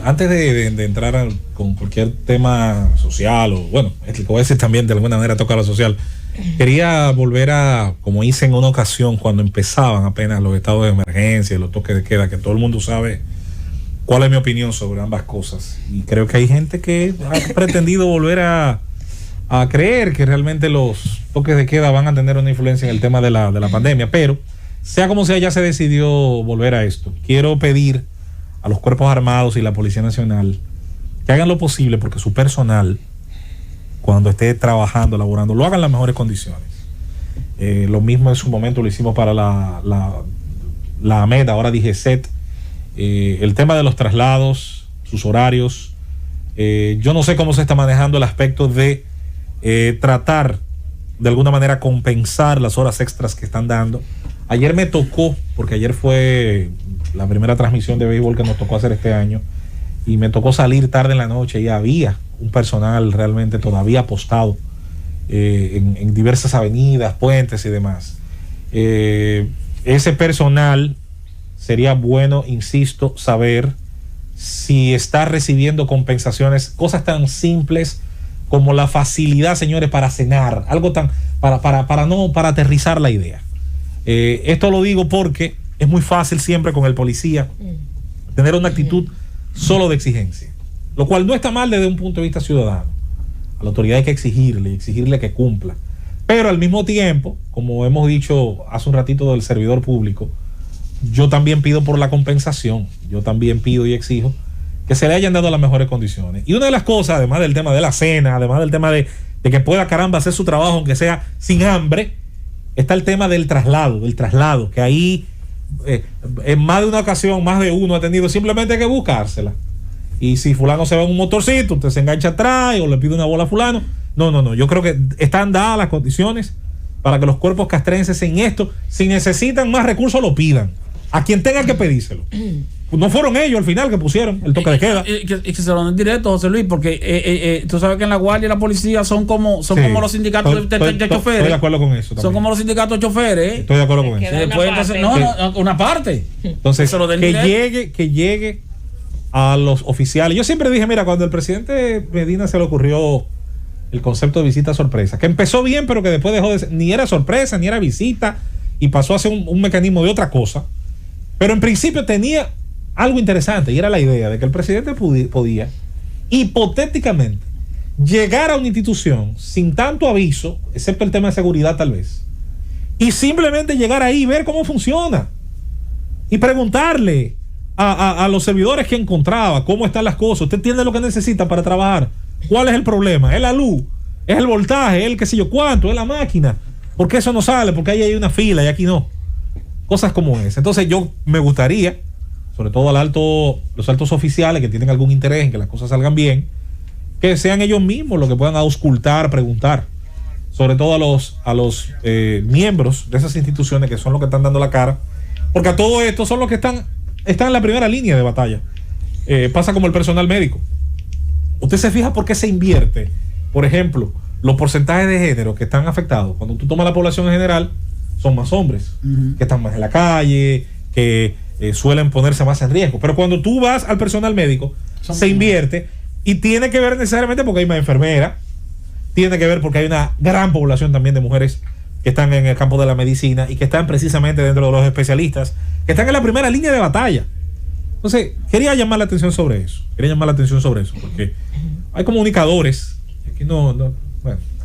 antes de entrar con cualquier tema social, o bueno, el que voy a decir también de alguna manera toca lo social, quería volver a, como hice en una ocasión cuando empezaban apenas los estados de emergencia y los toques de queda, que todo el mundo sabe cuál es mi opinión sobre ambas cosas. Y creo que hay gente que ha pretendido volver a creer que realmente los toques de queda van a tener una influencia en el tema de la pandemia, pero sea como sea, ya se decidió volver a esto. Quiero pedir a los cuerpos armados y la Policía Nacional que hagan lo posible porque su personal, cuando esté trabajando, laborando, lo hagan en las mejores condiciones. Lo mismo en su momento lo hicimos para la AMED, ahora DGCET. El tema de los traslados, sus horarios. Yo no sé cómo se está manejando el aspecto de tratar de alguna manera compensar las horas extras que están dando. Ayer me tocó, porque ayer fue la primera transmisión de béisbol que nos tocó hacer este año, y me tocó salir tarde en la noche y había un personal realmente todavía apostado en diversas avenidas, puentes y demás. Ese personal sería bueno, insisto, saber si está recibiendo compensaciones, cosas tan simples como la facilidad, señores, para cenar, algo tan para aterrizar la idea. Esto lo digo porque es muy fácil siempre con el policía tener una actitud solo de exigencia, lo cual no está mal desde un punto de vista ciudadano. A la autoridad hay que exigirle que cumpla, pero al mismo tiempo, como hemos dicho hace un ratito del servidor público, yo también pido por la compensación, yo también pido y exijo que se le hayan dado las mejores condiciones. Y una de las cosas, además del tema de la cena, además del tema de que pueda, caramba, hacer su trabajo aunque sea sin hambre, está el tema del traslado, que ahí en más de una ocasión, más de uno ha tenido simplemente que buscársela. Y si fulano se va en un motorcito, usted se engancha atrás o le pide una bola a fulano. No, yo creo que están dadas las condiciones para que los cuerpos castrenses en esto, si necesitan más recursos, lo pidan a quien tenga que pedírselo. No fueron ellos al final que pusieron el toque de queda. Y que se lo den directo, José Luis, porque tú sabes que en la guardia y la policía son como los sindicatos de choferes. Estoy de acuerdo con eso también. Son como los sindicatos de choferes. Estoy de acuerdo con eso. Después, una parte. Entonces, que llegue a los oficiales. Yo siempre dije, mira, cuando el presidente Medina se le ocurrió el concepto de visita sorpresa, que empezó bien, pero que después dejó de ser, ni era sorpresa, ni era visita, y pasó a ser un mecanismo de otra cosa. Pero en principio tenía algo interesante, y era la idea de que el presidente podía hipotéticamente llegar a una institución sin tanto aviso, excepto el tema de seguridad tal vez, y simplemente llegar ahí y ver cómo funciona y preguntarle a los servidores que encontraba cómo están las cosas. Usted tiene lo que necesita para trabajar, cuál es el problema, es la luz, es el voltaje, es el qué sé yo cuánto, es la máquina, ¿por qué eso no sale? Porque ahí hay una fila y aquí no. Cosas como esa. Entonces yo me gustaría, sobre todo los altos oficiales que tienen algún interés en que las cosas salgan bien, que sean ellos mismos los que puedan auscultar, preguntar, sobre todo a los miembros de esas instituciones que son los que están dando la cara, porque a todo esto son los que están en la primera línea de batalla. Pasa como el personal médico. Usted se fija por qué se invierte, por ejemplo, los porcentajes de género que están afectados. Cuando tú tomas la población en general, son más hombres, que están más en la calle, que suelen ponerse más en riesgo. Pero cuando tú vas al personal médico, se invierte, y tiene que ver necesariamente porque hay más enfermeras, tiene que ver porque hay una gran población también de mujeres que están en el campo de la medicina y que están precisamente dentro de los especialistas, que están en la primera línea de batalla. Entonces, quería llamar la atención sobre eso, porque hay comunicadores, que bueno,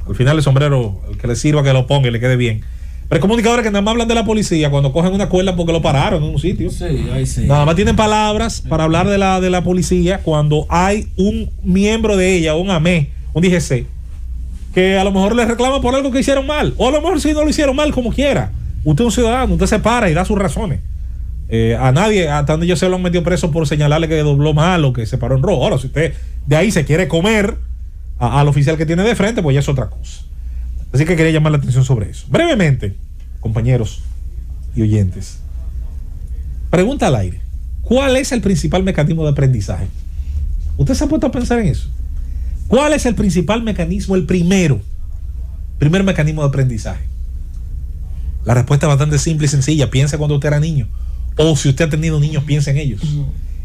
al final el sombrero, el que le sirva que lo ponga y le quede bien. Pero hay comunicadores que nada más hablan de la policía cuando cogen una cuerda porque lo pararon en un sitio. Sí, ahí sí. Nada más tienen palabras para hablar de la policía cuando hay un miembro de ella, un AME, un DGC, que a lo mejor le reclama por algo que hicieron mal. O a lo mejor si no lo hicieron mal, como quiera. Usted es un ciudadano, usted se para y da sus razones. A nadie, hasta donde yo se lo han metido preso por señalarle que dobló mal o que se paró en rojo. Ahora, si usted de ahí se quiere comer al oficial que tiene de frente, pues ya es otra cosa. Así que quería llamar la atención sobre eso. Brevemente, compañeros y oyentes, pregunta al aire: ¿cuál es el principal mecanismo de aprendizaje? ¿Usted se ha puesto a pensar en eso? ¿Cuál es el principal mecanismo, el primer mecanismo de aprendizaje? La respuesta es bastante simple y sencilla. Piense cuando usted era niño, o si usted ha tenido niños, piense en ellos.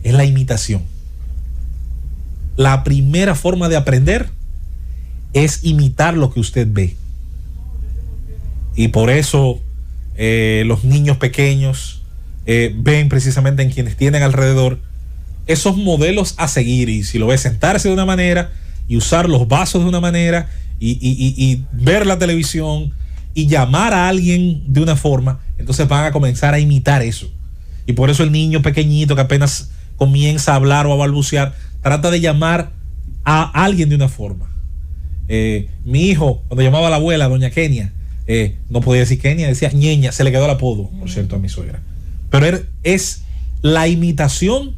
Es la imitación. la primera forma de aprender es imitar lo que usted ve. Y por eso los niños pequeños ven precisamente en quienes tienen alrededor esos modelos a seguir. Y si lo ves sentarse de una manera y usar los vasos de una manera y ver la televisión y llamar a alguien de una forma, entonces van a comenzar a imitar eso. Y por eso el niño pequeñito que apenas comienza a hablar o a balbucear trata de llamar a alguien de una forma. Mi hijo, cuando llamaba a la abuela, doña Kenia, no podía decir Kenia, decía ñeña, se le quedó el apodo, por cierto, a mi suegra. Pero es la imitación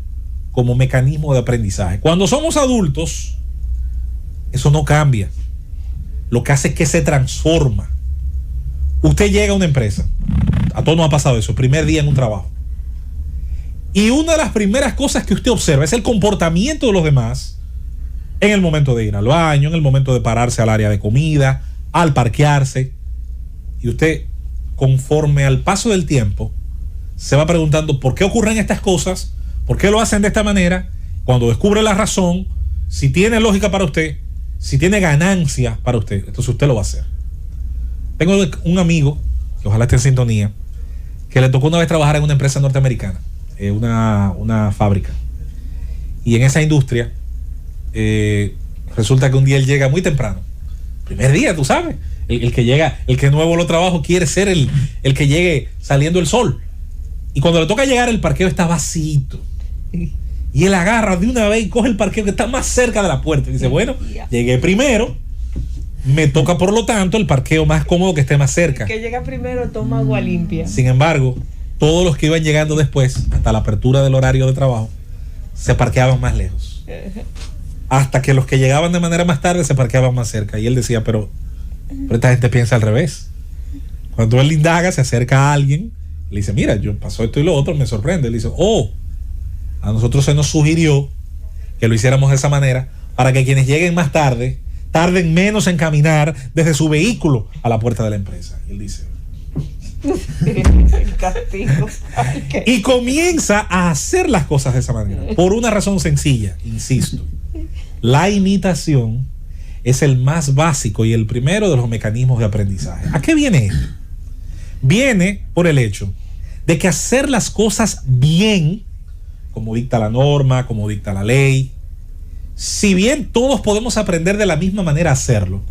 como mecanismo de aprendizaje. Cuando somos adultos, eso no cambia. Lo que hace es que se transforma. Usted llega a una empresa, a todos nos ha pasado eso, primer día en un trabajo, y una de las primeras cosas que usted observa es el comportamiento de los demás en el momento de ir al baño, en el momento de pararse al área de comida, al parquearse. Y usted, conforme al paso del tiempo, se va preguntando por qué ocurren estas cosas, por qué lo hacen de esta manera. Cuando descubre la razón, si tiene lógica para usted, si tiene ganancia para usted, entonces usted lo va a hacer. Tengo un amigo, que ojalá esté en sintonía, que le tocó una vez trabajar en una empresa norteamericana, una fábrica. Y en esa industria, resulta que un día él llega muy temprano. Primer día, tú sabes. El que llega, el que nuevo lo trabajo quiere ser el que llegue saliendo el sol. Y cuando le toca llegar, el parqueo está vacío. Y él agarra de una vez y coge el parqueo que está más cerca de la puerta. Y dice, bueno, llegué primero, me toca por lo tanto el parqueo más cómodo que esté más cerca. El que llega primero toma agua limpia. Sin embargo, todos los que iban llegando después, hasta la apertura del horario de trabajo, se parqueaban más lejos. Hasta que los que llegaban de manera más tarde se parqueaban más cerca. Y él decía, pero esta gente piensa al revés. Cuando él indaga, se acerca a alguien, le dice, mira, yo pasó esto y lo otro, me sorprende. Le dice, a nosotros se nos sugirió que lo hiciéramos de esa manera para que quienes lleguen más tarde tarden menos en caminar desde su vehículo a la puerta de la empresa. Y él dice, el castigo. y comienza a hacer las cosas de esa manera por una razón sencilla, insisto. La imitación es el más básico y el primero de los mecanismos de aprendizaje. ¿A qué viene esto? Viene por el hecho de que hacer las cosas bien, como dicta la norma, como dicta la ley, si bien todos podemos aprender de la misma manera a hacerlo,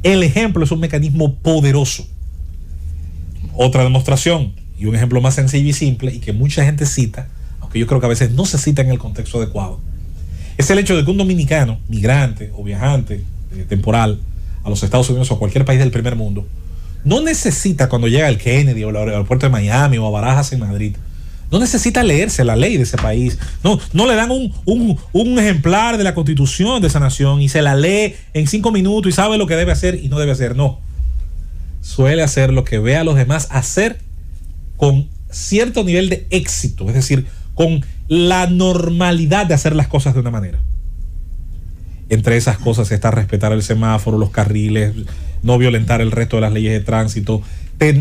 el ejemplo es un mecanismo poderoso. Otra demostración y un ejemplo más sencillo y simple, y que mucha gente cita, aunque yo creo que a veces no se cita en el contexto adecuado, es el hecho de que un dominicano, migrante o viajante temporal a los Estados Unidos o a cualquier país del primer mundo, no necesita, cuando llega al Kennedy o al aeropuerto de Miami o a Barajas en Madrid, no necesita leerse la ley de ese país. No le dan un ejemplar de la Constitución de esa nación y se la lee en 5 minutos y sabe lo que debe hacer y no debe hacer. No. Suele hacer lo que ve a los demás hacer con cierto nivel de éxito, es decir, con la normalidad de hacer las cosas de una manera. Entre esas cosas está respetar el semáforo, los carriles, no violentar el resto de las leyes de tránsito,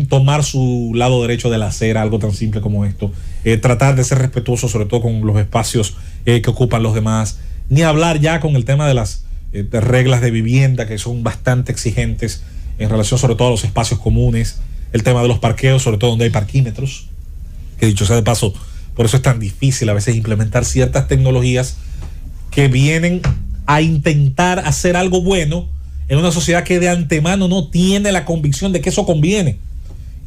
tomar su lado derecho de la acera, algo tan simple como esto, tratar de ser respetuoso sobre todo con los espacios que ocupan los demás, ni hablar ya con el tema de las reglas de vivienda que son bastante exigentes en relación sobre todo a los espacios comunes, el tema de los parqueos, sobre todo donde hay parquímetros, que dicho sea de paso, por eso es tan difícil a veces implementar ciertas tecnologías que vienen a intentar hacer algo bueno en una sociedad que de antemano no tiene la convicción de que eso conviene.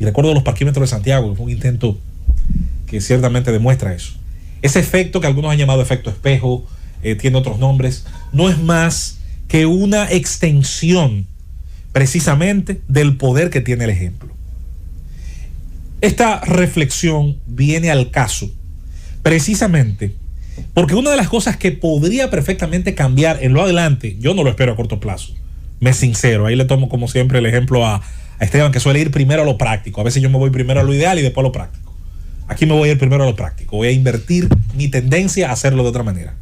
Y recuerdo los parquímetros de Santiago, que fue un intento que ciertamente demuestra eso. Ese efecto que algunos han llamado efecto espejo, tiene otros nombres, no es más que una extensión precisamente del poder que tiene el ejemplo. Esta reflexión viene al caso precisamente porque una de las cosas que podría perfectamente cambiar en lo adelante, yo no lo espero a corto plazo, me sincero, ahí le tomo como siempre el ejemplo a Esteban, que suele ir primero a lo práctico. A veces yo me voy primero a lo ideal y después a lo práctico. Aquí me voy a ir primero a lo práctico, voy a invertir mi tendencia a hacerlo de otra manera.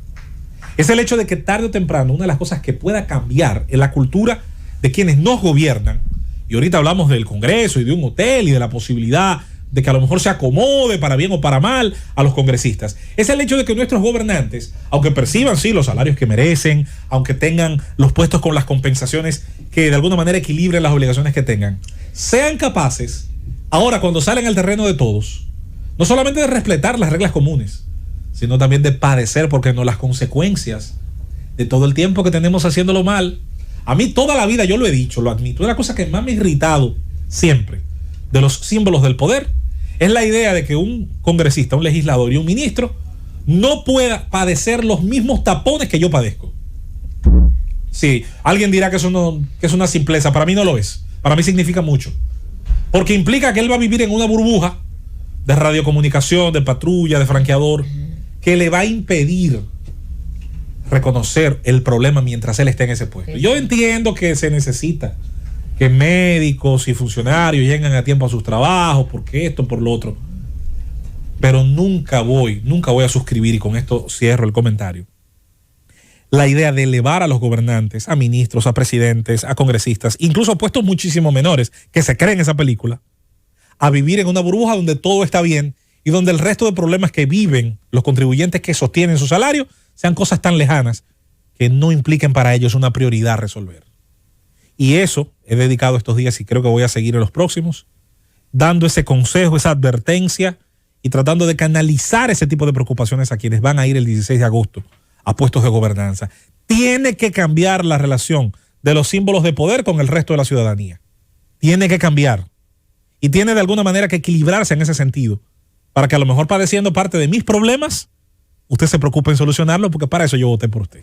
Es el hecho de que tarde o temprano una de las cosas que pueda cambiar en la cultura de quienes nos gobiernan, y ahorita hablamos del Congreso y de un hotel y de la posibilidad de que a lo mejor se acomode para bien o para mal a los congresistas. Es el hecho de que nuestros gobernantes, aunque perciban sí los salarios que merecen, aunque tengan los puestos con las compensaciones que de alguna manera equilibren las obligaciones que tengan, sean capaces, ahora cuando salen al terreno de todos, no solamente de respetar las reglas comunes, sino también de padecer, porque no, las consecuencias de todo el tiempo que tenemos haciéndolo mal. A mí toda la vida, yo lo he dicho, lo admito, una cosa que más me ha irritado siempre de los símbolos del poder es la idea de que un congresista, un legislador y un ministro no pueda padecer los mismos tapones que yo padezco. Sí, alguien dirá que eso que es una simpleza, para mí no lo es, para mí significa mucho, porque implica que él va a vivir en una burbuja de radiocomunicación, de patrulla, de franqueador, que le va a impedir reconocer el problema mientras él esté en ese puesto. Yo entiendo que se necesita que médicos y funcionarios lleguen a tiempo a sus trabajos, porque esto, por lo otro, pero nunca voy a suscribir, y con esto cierro el comentario, la idea de elevar a los gobernantes, a ministros, a presidentes, a congresistas, incluso a puestos muchísimo menores que se creen esa película, a vivir en una burbuja donde todo está bien y donde el resto de problemas que viven los contribuyentes que sostienen su salario sean cosas tan lejanas que no impliquen para ellos una prioridad resolver. Y eso he dedicado estos días, y creo que voy a seguir en los próximos, dando ese consejo, esa advertencia, y tratando de canalizar ese tipo de preocupaciones a quienes van a ir el 16 de agosto a puestos de gobernanza. Tiene que cambiar la relación de los símbolos de poder con el resto de la ciudadanía. Tiene que cambiar. Y tiene de alguna manera que equilibrarse en ese sentido, para que a lo mejor, padeciendo parte de mis problemas, usted se preocupe en solucionarlo, porque para eso yo voté por usted.